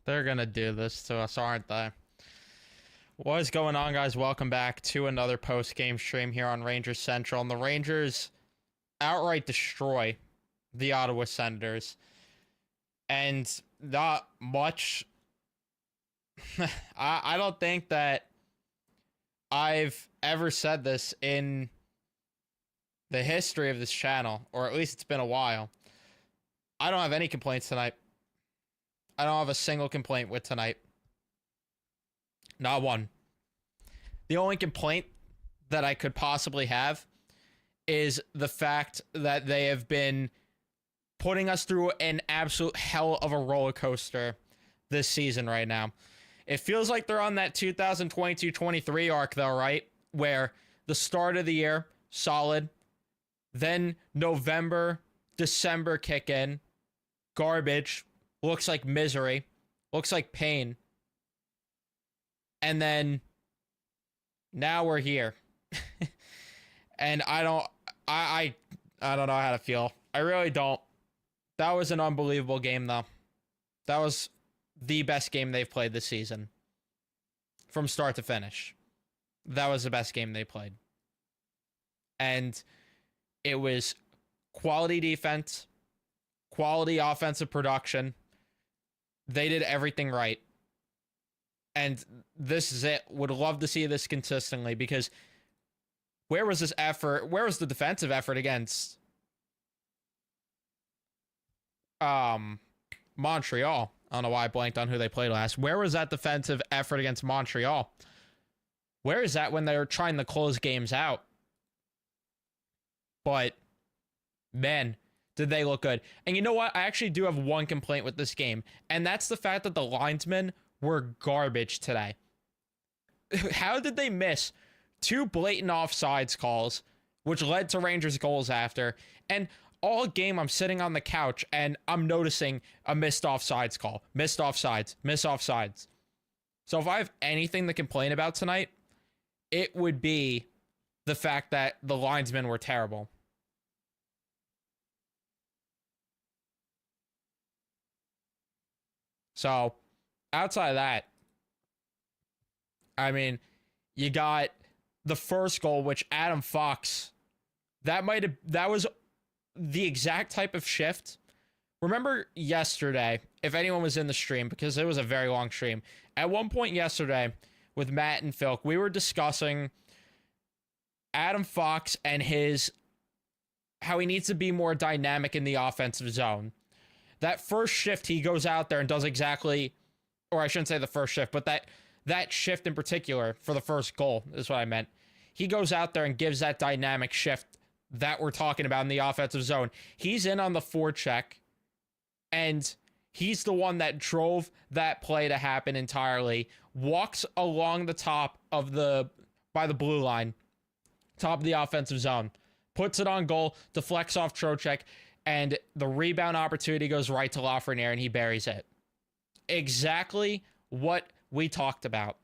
They're gonna do this to us, aren't they? What is going on, guys? Welcome back to another post-game stream here on Rangers Central. And the Rangers outright destroy the Ottawa Senators. And not much. I don't think that I've ever said this in the history of this channel, or at least it's been a while. I don't have any complaints tonight. I don't have a single complaint with tonight. Not one. The only complaint that I could possibly have is the fact that they have been putting us through an absolute hell of a roller coaster this season right now. It feels like they're on that 2022-23 arc though, right? Where the start of the year, solid. Then November, December kick in. Garbage. Looks like misery. Looks like pain. And then now we're here. And I don't know how to feel. I really don't. That was an unbelievable game though. That was the best game they've played this season. From start to finish. That was the best game they played. And it was quality defense, quality offensive production. They did everything right. And this is it. Would love to see this consistently, because where was this effort? Where was the defensive effort against Montreal? I don't know why I blanked on who they played last. Where was that defensive effort against Montreal? Where is that when they were trying to close games out? But, man, did they look good. And you know what? I actually do have one complaint with this game, and that's the fact that the linesmen were garbage today. How did they miss two blatant offsides calls, which led to Rangers goals after? And all game I'm sitting on the couch and I'm noticing a missed offsides call. Missed offsides. Missed offsides. So if I have anything to complain about tonight, it would be the fact that the linesmen were terrible. So, outside of that, I mean, you got the first goal, which Adam Fox, that was the exact type of shift. Remember yesterday, if anyone was in the stream, because it was a very long stream, at one point yesterday with Matt and Phil, we were discussing Adam Fox and how he needs to be more dynamic in the offensive zone. That first shift, he goes out there and does exactly, or I shouldn't say the first shift, but that shift in particular for the first goal is what I meant. He goes out there and gives that dynamic shift that we're talking about in the offensive zone. He's in on the forecheck, and he's the one that drove that play to happen entirely. Walks along the top of by the blue line, top of the offensive zone, puts it on goal, deflects off Trocheck, and the rebound opportunity goes right to Lafreniere, and he buries it. Exactly what we talked about.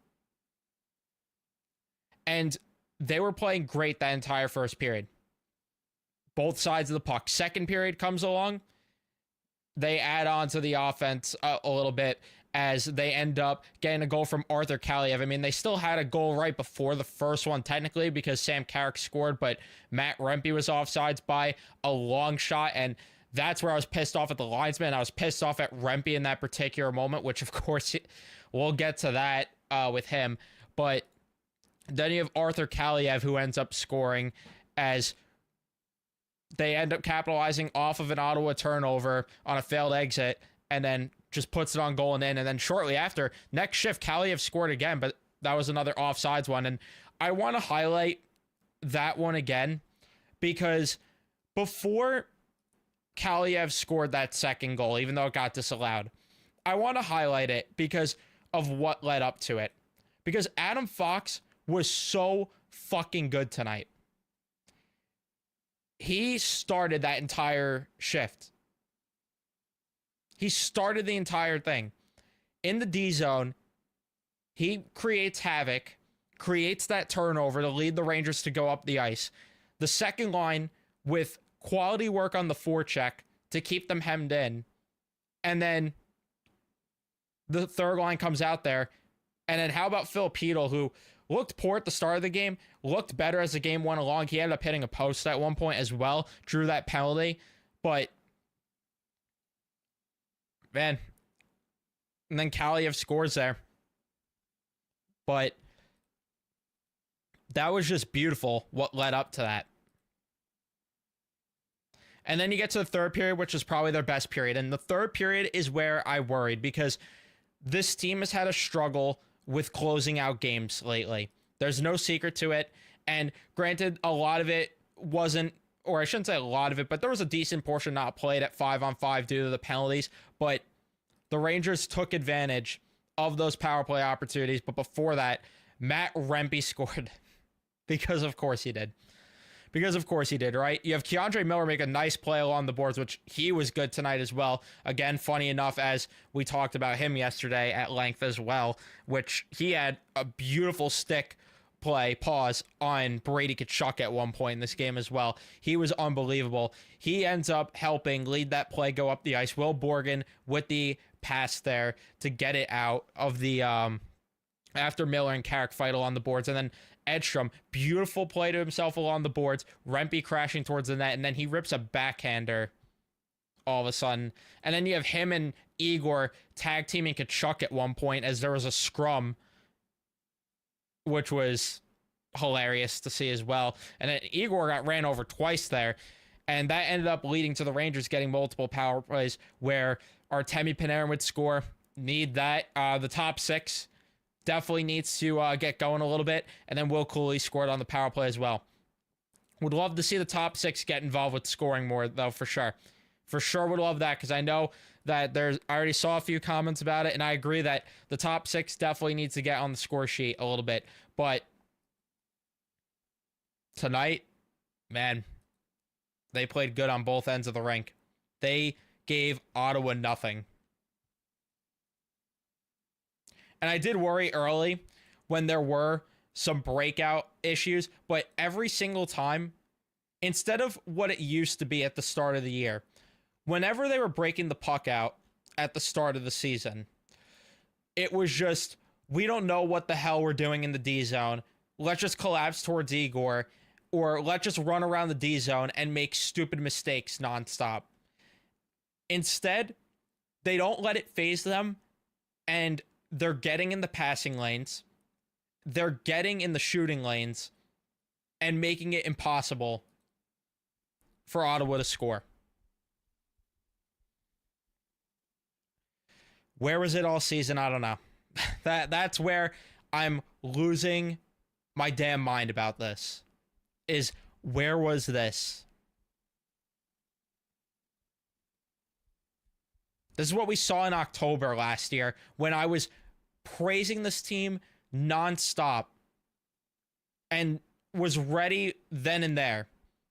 And they were playing great that entire first period. Both sides of the puck. Second period comes along. They add on to the offense a little bit as they end up getting a goal from Arthur Kaliev. I mean, they still had a goal right before the first one, technically, because Sam Carrick scored, but Matt Rempe was offsides by a long shot, and that's where I was pissed off at the linesman. I was pissed off at Rempe in that particular moment, which, of course, we'll get to that with him. But then you have Arthur Kaliev, who ends up scoring as they end up capitalizing off of an Ottawa turnover on a failed exit, and then just puts it on goal and in. And then shortly after, next shift, Kaliev scored again, but that was another offsides one. And I want to highlight that one again, because before Kaliev scored that second goal, even though it got disallowed, I want to highlight it because of what led up to it. Because Adam Fox was so fucking good tonight. He started that entire shift. He started the entire thing. In the D zone, he creates havoc, creates that turnover to lead the Rangers to go up the ice. The second line with quality work on the forecheck to keep them hemmed in. And then the third line comes out there. And then how about Filipino, who looked poor at the start of the game, looked better as the game went along. He ended up hitting a post at one point as well, drew that penalty. But, man, and then Kaliev scores there. But that was just beautiful what led up to that. And then you get to the third period, which is probably their best period. And the third period is where I worried, because this team has had a struggle with closing out games lately. There's no secret to it. And granted, a lot of it wasn't, or I shouldn't say a lot of it, but there was a decent portion not played at 5-on-5 due to the penalties. But the Rangers took advantage of those power play opportunities. But before that, Matt Rempe scored. Because of course he did. Because of course he did, right? You have Keandre Miller make a nice play along the boards, which he was good tonight as well. Again, funny enough, as we talked about him yesterday at length as well, which he had a beautiful stick pause on Brady Tkachuk at one point in this game as well. He was unbelievable. He ends up helping lead that play go up the ice. Will Borgen with the pass there to get it out of the after Miller and Carrick fight along the boards. And then Edstrom, beautiful play to himself along the boards. Rempe crashing towards the net, and then he rips a backhander all of a sudden. And then you have him and Igor tag teaming Tkachuk at one point as there was a scrum, which was hilarious to see as well. And then Igor got ran over twice there, and that ended up leading to the Rangers getting multiple power plays where Artemi Panarin would score. Need that. The top six definitely needs to get going a little bit. And then Will Cooley scored on the power play as well. Would love to see the top six get involved with scoring more, though, for sure. For sure would love that, because I know that I already saw a few comments about it, and I agree that the top six definitely needs to get on the score sheet a little bit. But tonight, man, they played good on both ends of the rink. They gave Ottawa nothing. And I did worry early when there were some breakout issues, but every single time, instead of what it used to be at the start of the year, whenever they were breaking the puck out at the start of the season, it was just, we don't know what the hell we're doing in the D zone. Let's just collapse towards Igor, or let's just run around the D zone and make stupid mistakes nonstop. Instead, they don't let it phase them, and they're getting in the passing lanes, they're getting in the shooting lanes, and making it impossible for Ottawa to score. Where was it all season? I don't know. That's where I'm losing my damn mind about this. Is where was this? This is what we saw in October last year when I was praising this team nonstop and was ready then and there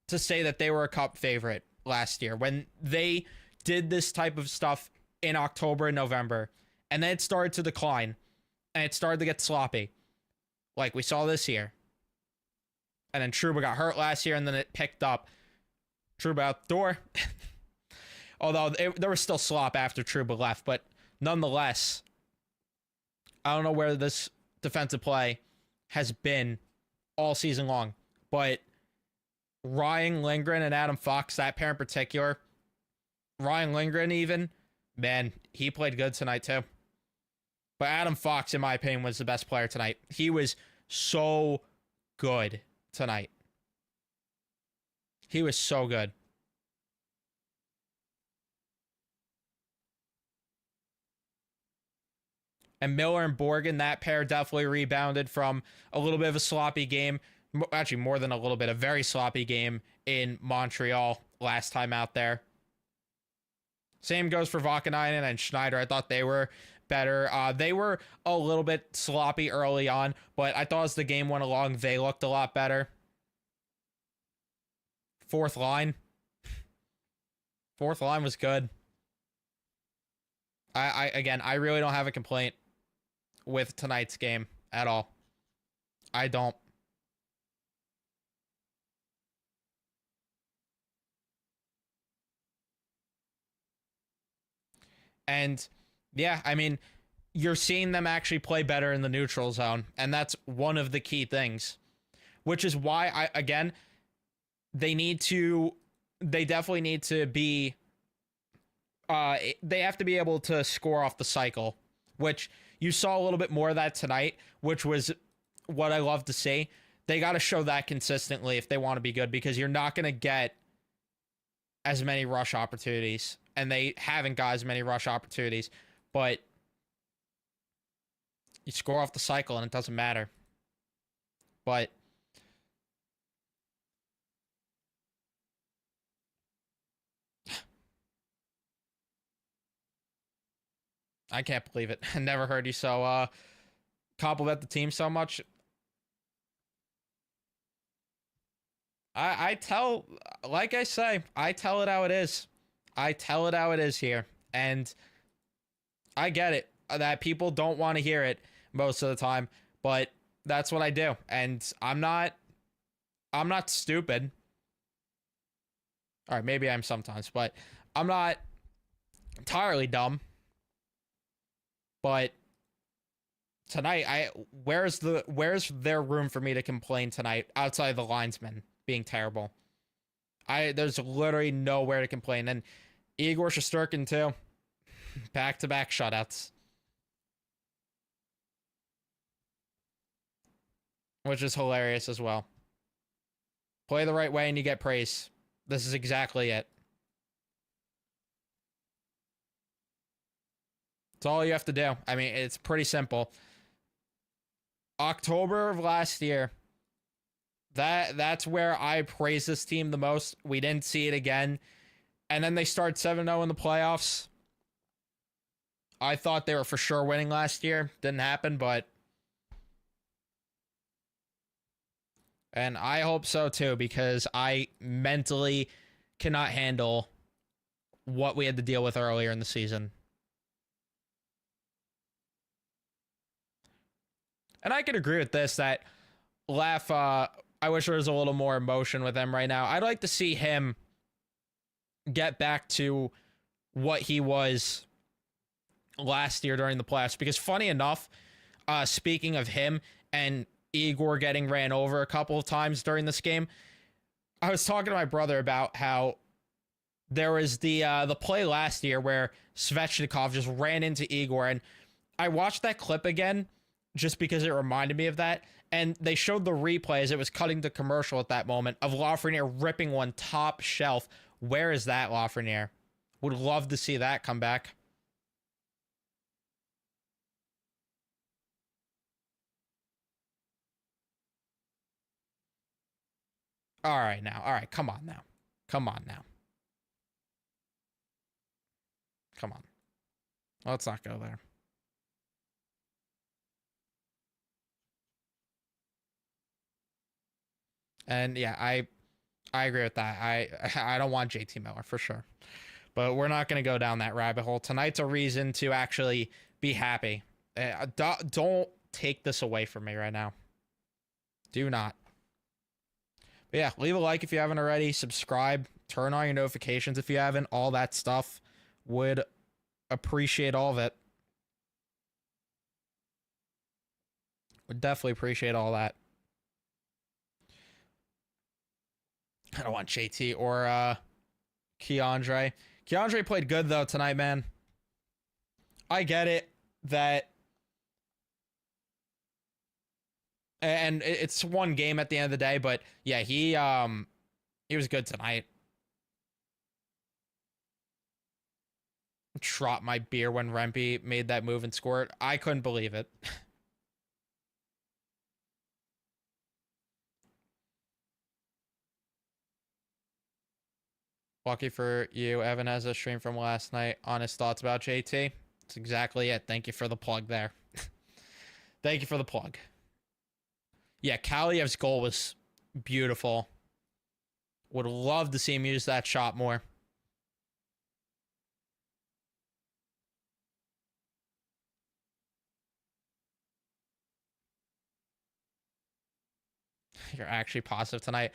to say that they were a cup favorite last year when they did this type of stuff in October and November, and then it started to decline and it started to get sloppy like we saw this year. And then Trouba got hurt last year, and then it picked up. Trouba out the door. Although there was still slop after Trouba left, but nonetheless, I don't know where this defensive play has been all season long, but Ryan Lindgren and Adam Fox, that pair in particular, Ryan Lindgren even, man, he played good tonight too. But Adam Fox, in my opinion, was the best player tonight. He was so good tonight. He was so good. And Miller and Borgen, that pair definitely rebounded from a little bit of a sloppy game. Actually, more than a little bit, a very sloppy game in Montreal last time out there. Same goes for Vakanainen and Schneider. I thought they were better. They were a little bit sloppy early on, but I thought as the game went along, they looked a lot better. Fourth line was good. I really don't have a complaint with tonight's game at all. I don't. And yeah, I mean, you're seeing them actually play better in the neutral zone, and that's one of the key things, which is why they definitely need to be they have to be able to score off the cycle, which you saw a little bit more of that tonight, which was what I love to see. They got to show that consistently if they want to be good, because you're not going to get as many rush opportunities, and they haven't got as many rush opportunities, but you score off the cycle and it doesn't matter. But I can't believe it. I never heard you so compliment the team so much. I tell, like I say, I tell it how it is. I tell it how it is here. And I get it that people don't want to hear it most of the time, but that's what I do. And I'm not stupid. All right, maybe I'm sometimes, but I'm not entirely dumb. But tonight, where's there room for me to complain tonight outside of the linesman being terrible? There's literally nowhere to complain. And Igor Shesterkin too. Back-to-back shutouts. Which is hilarious as well. Play the right way and you get praise. This is exactly it. It's all you have to do. I mean, it's pretty simple. October of last year, that's where I praised this team the most. We didn't see it again. And then they start 7-0 in the playoffs. I thought they were for sure winning last year. Didn't happen, but... And I hope so too, because I mentally cannot handle what we had to deal with earlier in the season. And I can agree with this, that I wish there was a little more emotion with him right now. I'd like to see him get back to what he was last year during the playoffs. Because funny enough, speaking of him and Igor getting ran over a couple of times during this game, I was talking to my brother about how there was the play last year where Svechnikov just ran into Igor, and I watched that clip again just because it reminded me of that. And they showed the replay as it was cutting to commercial at that moment of Lafreniere ripping one top shelf. Where is that, Lafreniere? Would love to see that come back. All right, now. All right, come on now. Come on now. Come on. Let's not go there. And yeah, I agree with that. I don't want JT Miller for sure. But we're not going to go down that rabbit hole. Tonight's a reason to actually be happy. Don't take this away from me right now. Do not. But yeah, leave a like if you haven't already. Subscribe. Turn on your notifications if you haven't. All that stuff. Would appreciate all of it. Would definitely appreciate all that. I don't want JT or Keandre. Keandre played good though tonight, man. I get it that, and it's one game at the end of the day, but yeah, he was good tonight. Dropped my beer when Rempe made that move and scored. I couldn't believe it. Lucky for you, Evan has a stream from last night on his thoughts about JT. That's exactly it. Thank you for the plug there. Thank you for the plug. Yeah, Kaliev's goal was beautiful. Would love to see him use that shot more. You're actually positive tonight.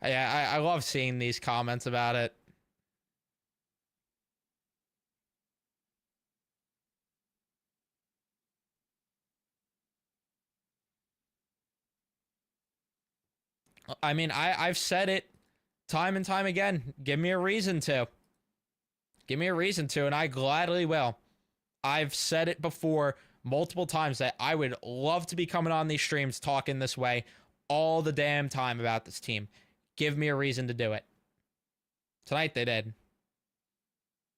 I love seeing these comments about it. I mean, I've said it time and time again. Give me a reason to. Give me a reason to, and I gladly will. I've said it before multiple times that I would love to be coming on these streams talking this way all the damn time about this team. Give me a reason to do it. Tonight they did.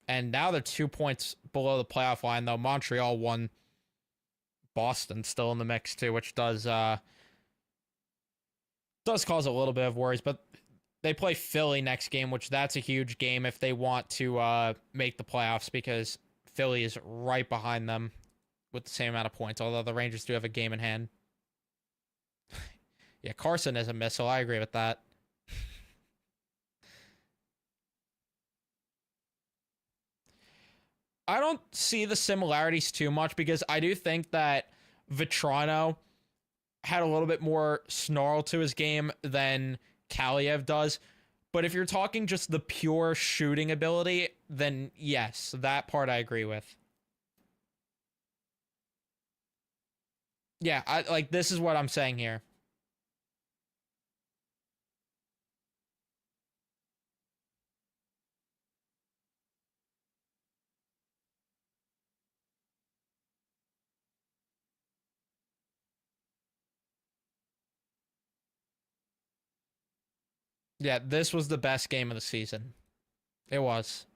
And now they're 2 points below the playoff line, though. Montreal won. Boston still in the mix, too, which does cause a little bit of worries. But they play Philly next game, which that's a huge game if they want to make the playoffs, because Philly is right behind them with the same amount of points, although the Rangers do have a game in hand. Yeah, Carson is a missile. I agree with that. I don't see the similarities too much, because I do think that Vetrano had a little bit more snarl to his game than Kaliev does. But if you're talking just the pure shooting ability, then yes, that part I agree with. Yeah, this is what I'm saying here. Yeah, this was the best game of the season. It was.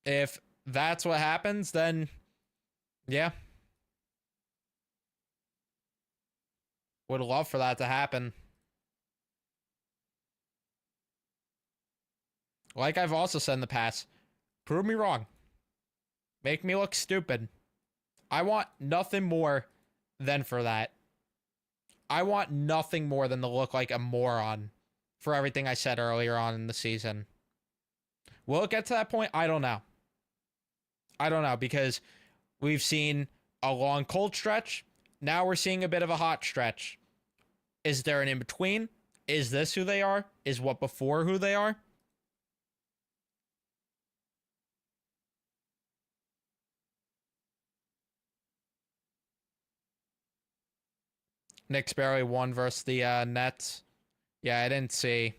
If that's what happens, then yeah, would love for that to happen. Like I've also said in the past, prove me wrong. Make me look stupid. I want nothing more than for that. I want nothing more than to look like a moron for everything I said earlier on in the season. Will it get to that point? I don't know. I don't know, because we've seen a long cold stretch. Now we're seeing a bit of a hot stretch. Is there an in between? Is this who they are? Is what before who they are? Knicks barely won versus the Nets. Yeah, I didn't see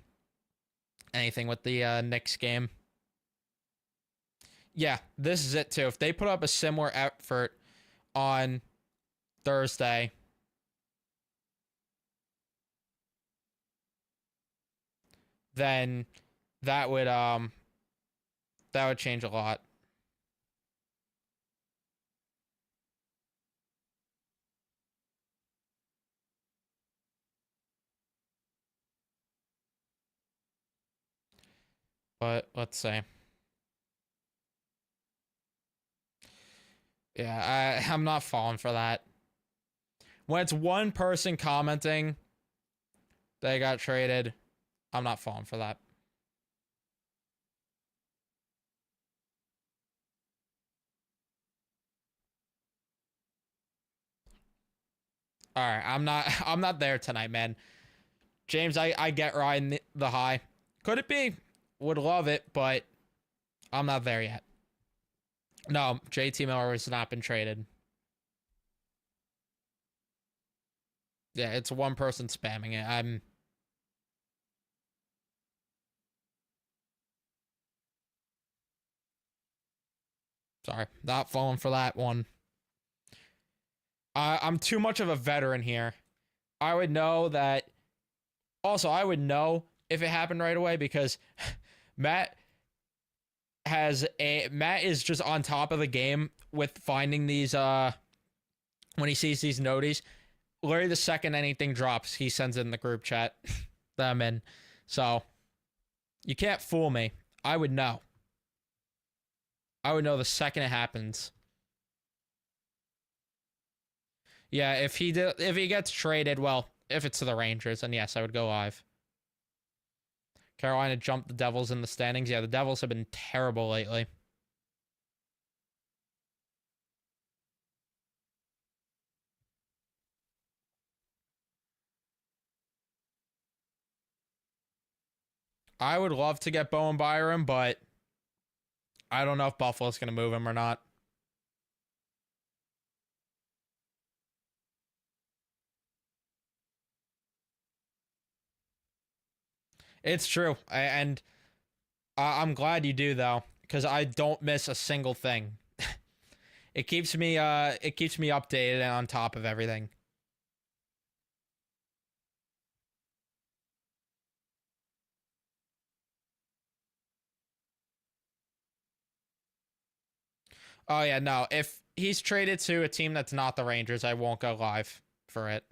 anything with the Knicks game. Yeah, this is it too. If they put up a similar effort on Thursday, then that would change a lot. But let's see. Yeah, I'm not falling for that. When it's one person commenting they got traded, I'm not falling for that. All right, I'm not there tonight, man. James, I get riding the high. Could it be? Would love it, but I'm not there yet. No, JT Miller has not been traded. Yeah, it's one person spamming it. I'm sorry, not falling for that one. I'm too much of a veteran here. I would know that. Also, I would know if it happened right away, because Matt Matt is just on top of the game with finding these when he sees these noties. Literally the second anything drops, he sends it in the group chat that I'm in. So you can't fool me. I would know. I would know the second it happens. Yeah, if he gets traded, well, if it's to the Rangers, then yes, I would go live. Carolina jumped the Devils in the standings. Yeah, the Devils have been terrible lately. I would love to get Bowen Byram, but I don't know if Buffalo's going to move him or not. It's true. And I'm glad you do though, because I don't miss a single thing. It keeps me updated and on top of everything. Oh yeah, no. If he's traded to a team that's not the Rangers, I won't go live for it.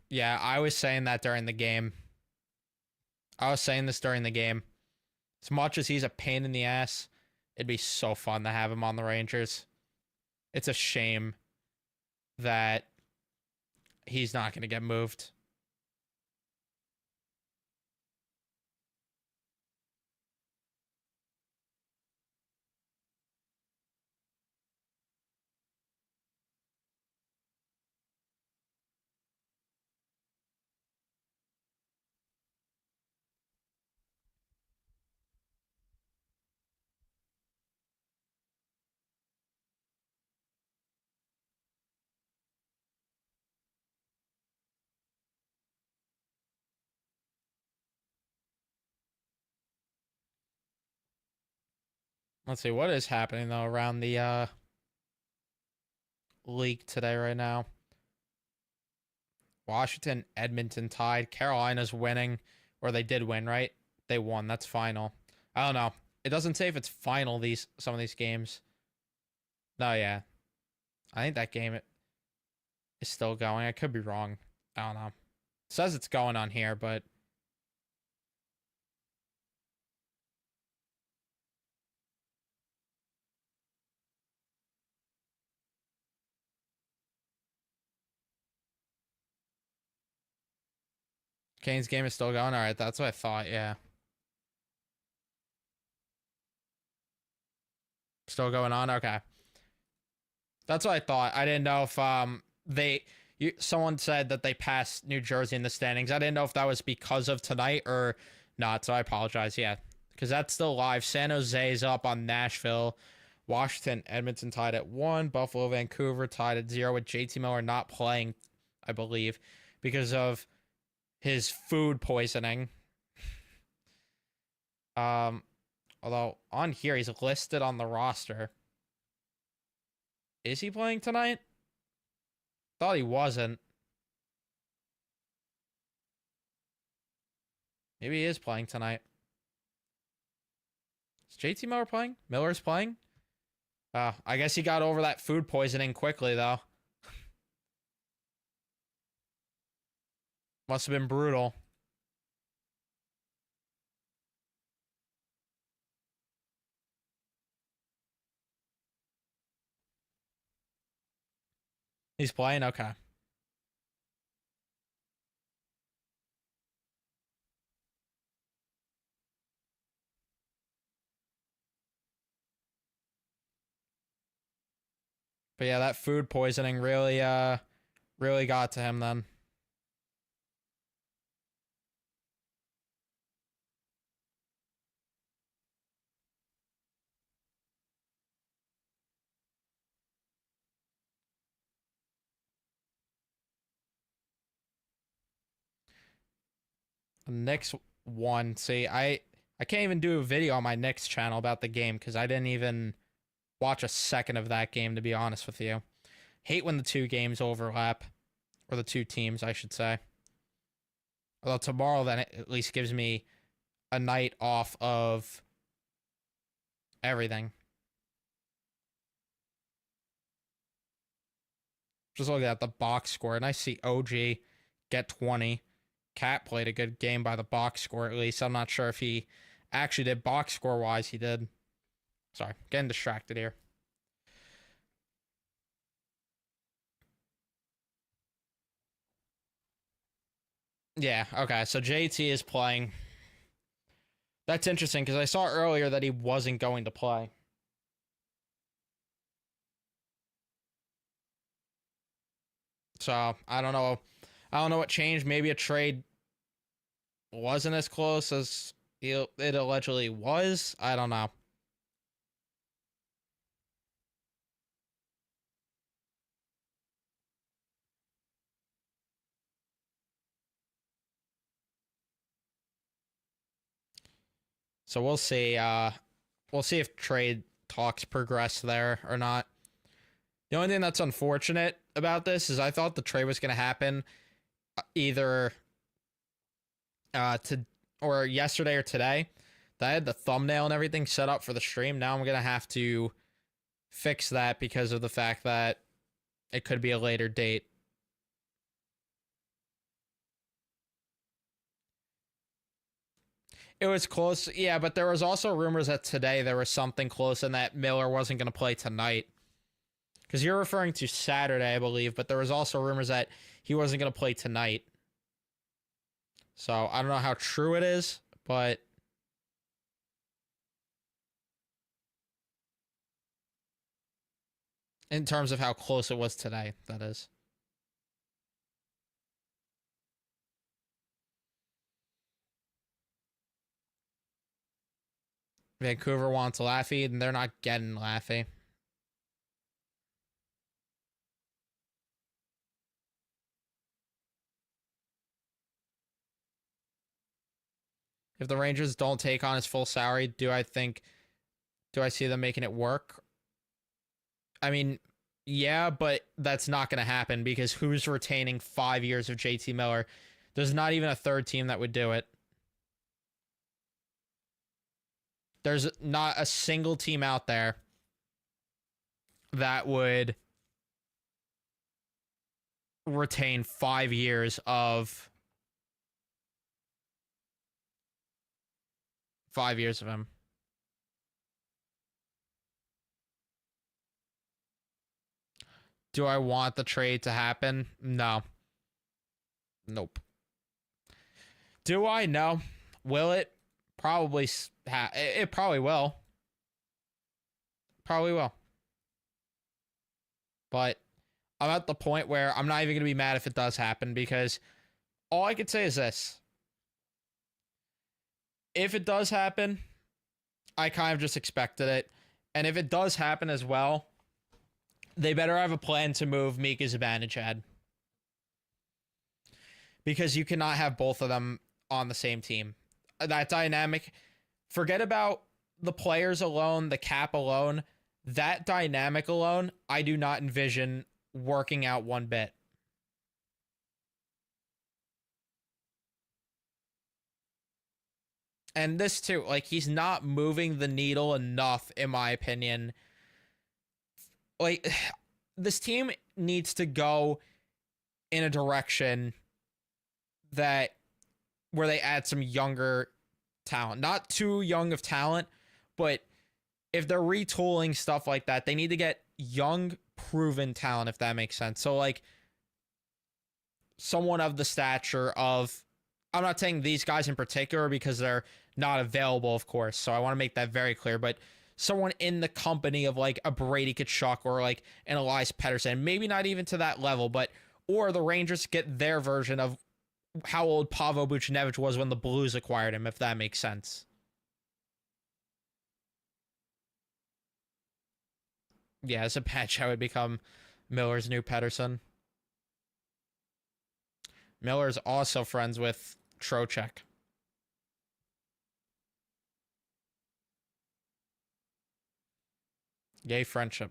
Yeah, I was saying that during the game. I was saying this during the game. As much as he's a pain in the ass, it'd be so fun to have him on the Rangers. It's a shame that he's not going to get moved. Let's see what is happening though around the league today right now. Washington, Edmonton tied. Carolina's winning, or they did win, right? They won. That's final. I don't know. It doesn't say if it's final these some of these games. No, yeah. I think that game is still going. I could be wrong. I don't know. It says it's going on here, but Kane's game is still going. All right, that's what I thought. Yeah, still going on. Okay, that's what I thought. I didn't know if someone said that they passed New Jersey in the standings. I didn't know if that was because of tonight or not. So I apologize. Yeah, because that's still live. San Jose's up on Nashville. Washington, Edmonton tied at 1. Buffalo, Vancouver tied at 0 with JT Miller not playing, I believe, because of his food poisoning. Um, Although on here he's listed on the roster. Is he playing tonight? Thought he wasn't. Maybe he is playing tonight. Is JT Miller playing? Miller's playing? I guess he got over that food poisoning quickly though. Must have been brutal. He's playing? Okay. But yeah, that food poisoning really got to him then. The next one, see, I can't even do a video on my next channel about the game because I didn't even watch a second of that game, to be honest with you. Hate when the two games overlap, or the two teams, I should say. Although tomorrow, then, it at least gives me a night off of everything. Just looking at the box score, and I see OG get 20. Cat played a good game by the box score, at least. I'm not sure if he actually did box score wise. He did. Sorry, getting distracted here. Yeah, okay. So JT is playing. That's interesting because I saw earlier that he wasn't going to play. So I don't know. I don't know what changed. Maybe a trade wasn't as close as it allegedly was. I don't know. So we'll see. We'll see if trade talks progress there or not. The only thing that's unfortunate about this is I thought the trade was going to happen either to or yesterday or today. I had the thumbnail and everything set up for the stream. Now I'm gonna have to fix that because of the fact that it could be a later date. It was close, yeah, but there was also rumors that today there was something close and that Miller wasn't gonna play tonight. Because you're referring to Saturday, I believe, but there was also rumors that he wasn't gonna play tonight. So I don't know how true it is, but in terms of how close it was today, that is. Vancouver wants Laffy, and they're not getting Laffy. If the Rangers don't take on his full salary, do I see them making it work? I mean, yeah, but that's not going to happen because who's retaining 5 years of JT Miller? There's not even a third team that would do it. There's not a single team out there that would retain 5 years of 5 years of him. Do I want the trade to happen? No. Nope. Do I? No. Will it? Probably. It probably will. Probably will. But I'm at the point where I'm not even going to be mad if it does happen because all I could say is this. If it does happen, I kind of just expected it. And if it does happen as well, they better have a plan to move Mika Zibanejad. Because you cannot have both of them on the same team. That dynamic, forget about the players alone, the cap alone. That dynamic alone, I do not envision working out one bit. And this too, like he's not moving the needle enough, in my opinion. Like this team needs to go in a direction that where they add some younger talent. Not too young of talent, but if they're retooling stuff like that, they need to get young, proven talent, if that makes sense. So, like, someone of the stature of, I'm not saying these guys in particular because they're not available, of course. So I want to make that very clear, but someone in the company of like a Brady Kachuk or like an Elias Pettersson, maybe not even to that level, but, or the Rangers get their version of how old Pavel Buchnevich was when the Blues acquired him, if that makes sense. Yeah, as a patch, I would become Miller's new Pettersson. Miller's also friends with Trocheck. Yay, friendship.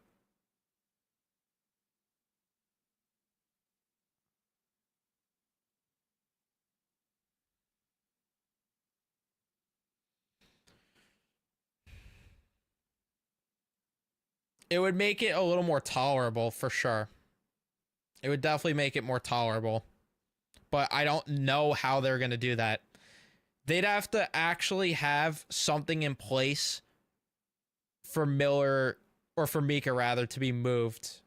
It would make it a little more tolerable for sure. It would definitely make it more tolerable. But I don't know how they're going to do that. They'd have to actually have something in place for Miller, or for Mika rather, to be moved.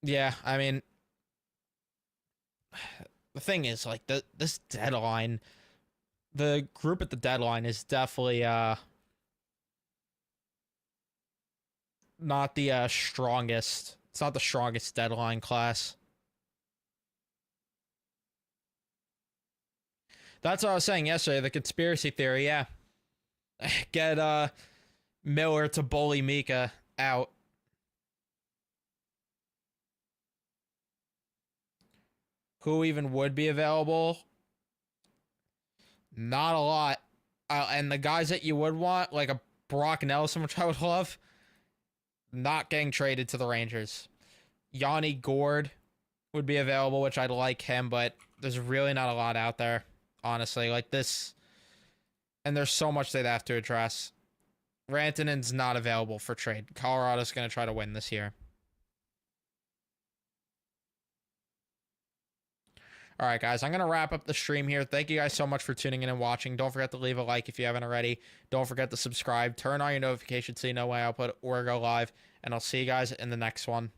Yeah, I mean, the thing is, like, this deadline, the group at the deadline is definitely not the strongest. It's not the strongest deadline class. That's what I was saying yesterday. The conspiracy theory, yeah. Get Miller to bully Mika out. Who even would be available? Not a lot. And the guys that you would want, like a Brock Nelson, which I would love, not getting traded to the Rangers. Yanni Gord would be available, which I'd like him, but there's really not a lot out there, honestly. Like this, and there's so much they'd have to address. Rantanen's not available for trade. Colorado's going to try to win this year. All right, guys, I'm going to wrap up the stream here. Thank you guys so much for tuning in and watching. Don't forget to leave a like if you haven't already. Don't forget to subscribe. Turn on your notifications so you know when I upload or go live. And I'll see you guys in the next one.